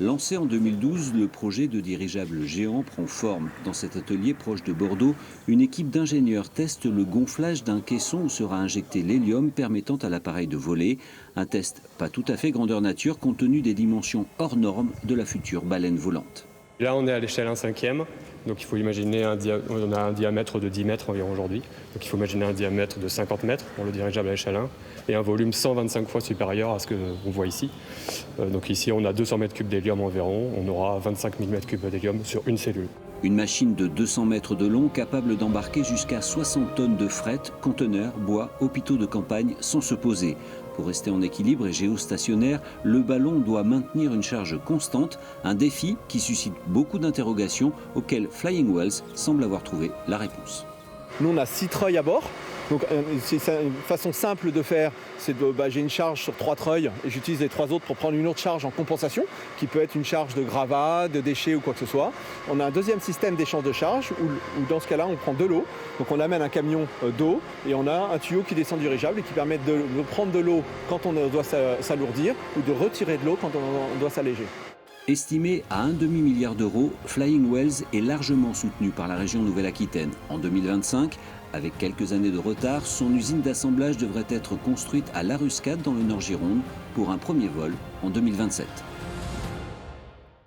Lancé en 2012, le projet de dirigeable géant prend forme. Dans cet atelier proche de Bordeaux, une équipe d'ingénieurs teste le gonflage d'un caisson où sera injecté l'hélium permettant à l'appareil de voler. Un test pas tout à fait grandeur nature compte tenu des dimensions hors normes de la future baleine volante. Là, on est à l'échelle 1/5. Donc il faut imaginer on a un diamètre de 10 mètres environ aujourd'hui. Donc il faut imaginer un diamètre de 50 mètres pour le dirigeable à l'échelle 1 et un volume 125 fois supérieur à ce qu'on voit ici. Donc ici, on a 200 mètres cubes d'hélium environ. On aura 25 000 mètres cubes d'hélium sur une cellule. Une machine de 200 mètres de long capable d'embarquer jusqu'à 60 tonnes de fret, conteneurs, bois, hôpitaux de campagne sans se poser. Pour rester en équilibre et géostationnaire, le ballon doit maintenir une charge constante, un défi qui suscite beaucoup d'interrogations auxquelles Flying Wells semble avoir trouvé la réponse. Nous, on a 6 treuils à bord. Donc, c'est une façon simple de faire, c'est de j'ai une charge sur 3 treuils et j'utilise les 3 autres pour prendre une autre charge en compensation, qui peut être une charge de gravats, de déchets ou quoi que ce soit. On a un deuxième système d'échange de charge où dans ce cas-là, on prend de l'eau. Donc on amène un camion d'eau et on a un tuyau qui descend du dirigeable et qui permet de prendre de l'eau quand on doit s'alourdir ou de retirer de l'eau quand on doit s'alléger. Estimé à un demi-milliard d'euros, Flying Wells est largement soutenu par la région Nouvelle-Aquitaine. En 2025, avec quelques années de retard, son usine d'assemblage devrait être construite à La Ruscade dans le Nord Gironde pour un premier vol en 2027.